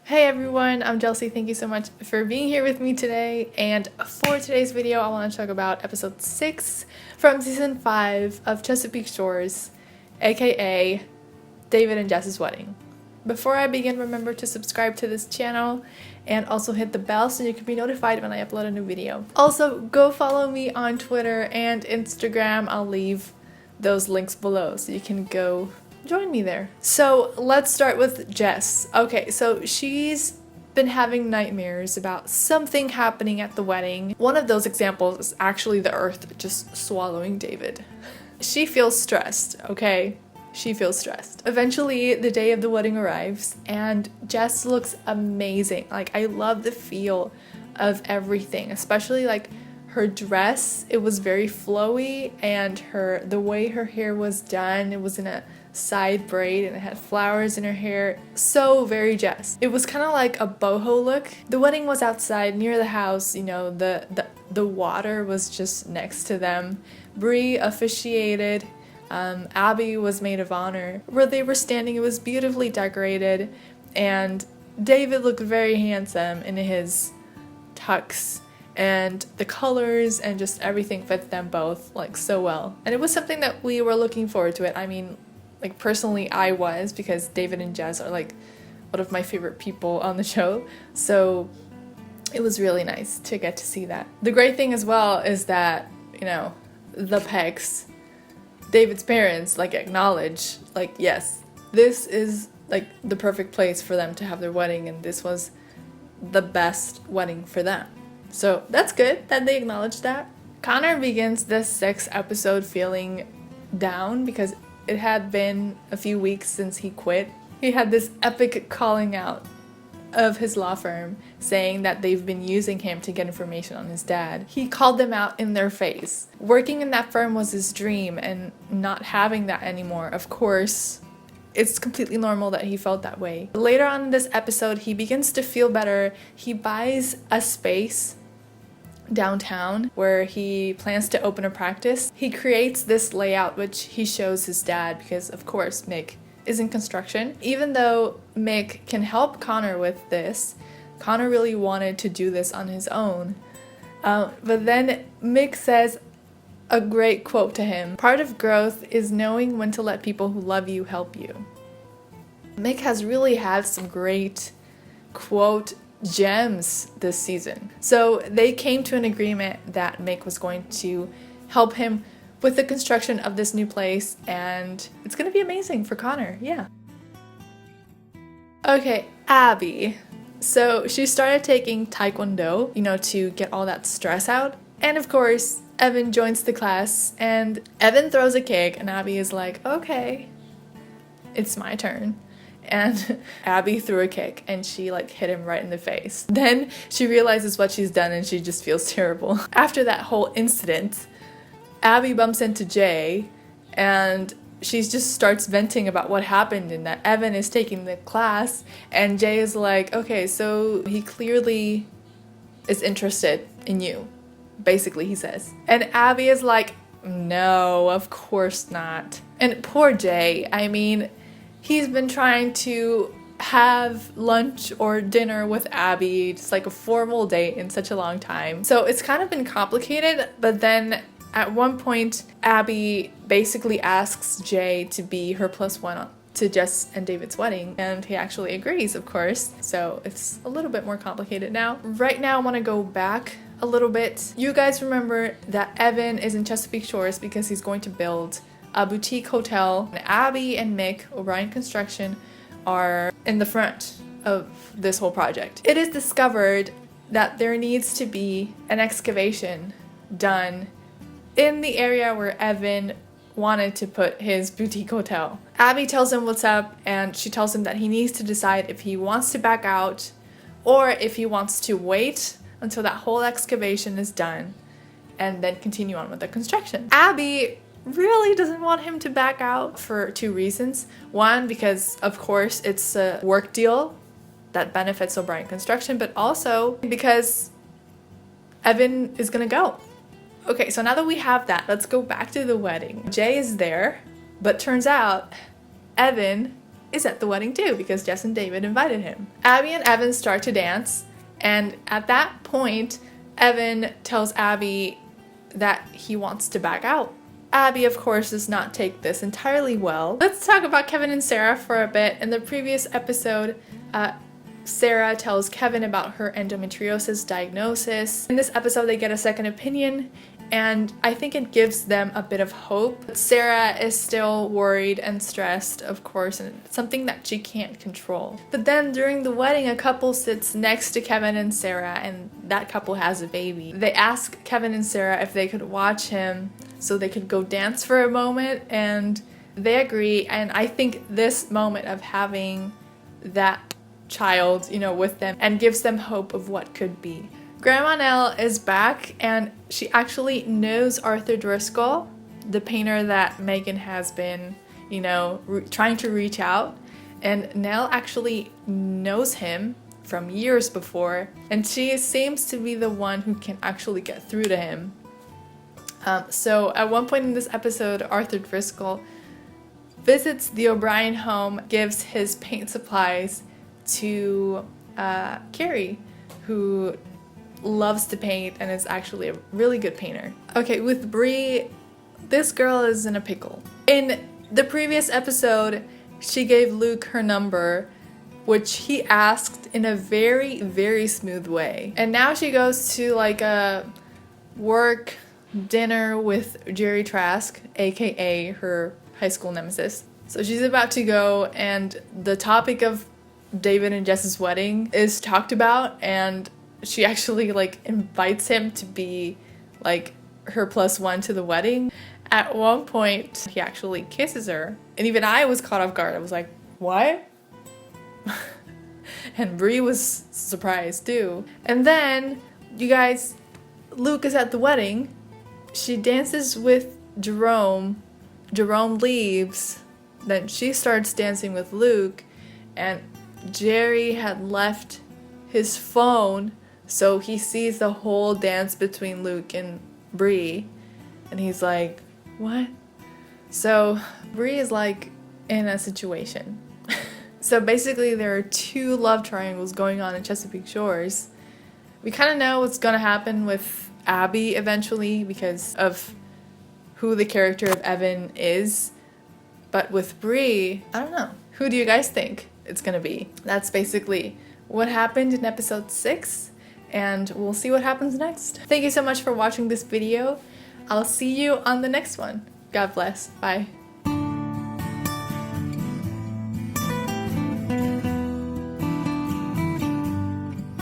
Hey everyone, I'm Jelsy. Thank you so much for being here with me today. And for today's video, I want to talk about episode 6 from season 5 of Chesapeake Shores, aka David and Jess's wedding. Before I begin, remember to subscribe to this channel and also hit the bell so you can be notified when I upload a new video. Also, go follow me on Twitter and Instagram. I'll leave those links below so you can go join me there. So let's start with Jess. Okay, so she's been having nightmares about something happening at the wedding. One of those examples is actually the earth just swallowing David. She feels stressed, okay? She feels stressed. Eventually, the day of the wedding arrives and Jess looks amazing. Like, I love the feel of everything, especially like her dress. It was very flowy, and the way her hair was done, it was in a side braid and it had flowers in her hair. So very Jess. It was kind of like a boho look. The wedding was outside near the house, you know, the water was just next to them. Bree officiated. Abby was maid of honor. Where they were standing, it was beautifully decorated, and David looked very handsome in his tux, and the colors and just everything fit them both like so well. And it was something that we were looking forward to it. I mean, like personally I was, because David and Jess are like one of my favorite people on the show. So it was really nice to get to see that. The great thing as well is that, you know, the Pecks, David's parents, like acknowledge, like, yes, this is like the perfect place for them to have their wedding, and this was the best wedding for them. So that's good that they acknowledge that. Connor begins this 6th episode feeling down because it had been a few weeks since he quit. He had this epic calling out of his law firm saying that they've been using him to get information on his dad. He called them out in their face. Working in that firm was his dream, and not having that anymore, of course, it's completely normal that he felt that way. Later on in this episode, he begins to feel better. He buys a space downtown where he plans to open a practice. He creates this layout which he shows his dad because, of course, Mick is in construction. Even though Mick can help Connor with this, Connor really wanted to do this on his own. But then Mick says a great quote to him. Part of growth is knowing when to let people who love you help you. Mick has really had some great quote gems this season. So they came to an agreement that Mick was going to help him with the construction of this new place, and it's gonna be amazing for Connor, yeah. Okay, Abby. So she started taking Taekwondo, you know, to get all that stress out. And of course, Evan joins the class, and Evan throws a kick, and Abby is like, okay, it's my turn. And Abby threw a kick, and she like hit him right in the face. Then she realizes what she's done, and she just feels terrible. After that whole incident, Abby bumps into Jay, and she just starts venting about what happened and that Evan is taking the class, and Jay is like, okay, so he clearly is interested in you, basically, he says. And Abby is like, no, of course not. And poor Jay, I mean, he's been trying to have lunch or dinner with Abby, just like a formal date, in such a long time. So it's kind of been complicated, but then at one point, Abby basically asks Jay to be her +1 to Jess and David's wedding, and he actually agrees, of course. So it's a little bit more complicated now. Right now, I want to go back a little bit. You guys remember that Evan is in Chesapeake Shores because he's going to build a boutique hotel. And Abby and Mick, O'Brien Construction, are in the front of this whole project. It is discovered that there needs to be an excavation done in the area where Evan wanted to put his boutique hotel. Abby tells him what's up, and she tells him that he needs to decide if he wants to back out or if he wants to wait until that whole excavation is done and then continue on with the construction. Abby really doesn't want him to back out for 2 reasons. One, because of course it's a work deal that benefits O'Brien Construction, but also because Evan is gonna go. Okay, so now that we have that, let's go back to the wedding. Jay is there, but turns out Evan is at the wedding too because Jess and David invited him. Abby and Evan start to dance, and at that point, Evan tells Abby that he wants to back out. Abby, of course, does not take this entirely well. Let's talk about Kevin and Sarah for a bit. In the previous episode, Sarah tells Kevin about her endometriosis diagnosis. In this episode, they get a second opinion, and I think it gives them a bit of hope. Sarah is still worried and stressed, of course, and it's something that she can't control. But then during the wedding, a couple sits next to Kevin and Sarah, and that couple has a baby. They ask Kevin and Sarah if they could watch him so they could go dance for a moment, and they agree. And I think this moment of having that child, you know, with them and gives them hope of what could be. Grandma Nell is back, and she actually knows Arthur Driscoll, the painter that Megan has been, you know, trying to reach out. And Nell actually knows him from years before, and she seems to be the one who can actually get through to him. So at one point in this episode, Arthur Driscoll visits the O'Brien home, gives his paint supplies to Carrie, who loves to paint and is actually a really good painter. Okay, with Bree, this girl is in a pickle. In the previous episode, she gave Luke her number, which he asked in a very, very smooth way. And now she goes to like a work dinner with Jerry Trask, aka her high school nemesis. So she's about to go, and the topic of David and Jess's wedding is talked about, and she actually like invites him to be like her +1 to the wedding. At one point, he actually kisses her, and even I was caught off guard. I was like, what? And Bree was surprised too. And then, you guys, Luke is at the wedding. She dances with Jerome. Jerome leaves. Then she starts dancing with Luke, and Jerry had left his phone, so he sees the whole dance between Luke and Bree, and he's like, what? So Bree is like in a situation. So basically there are two love triangles going on in Chesapeake Shores. We kind of know what's gonna happen with Abby eventually because of who the character of Evan is, but with Bree, I don't know. Who do you guys think it's gonna be? That's basically what happened in episode 6, and we'll see what happens next. Thank you so much for watching this video. I'll see you on the next one. God bless. Bye.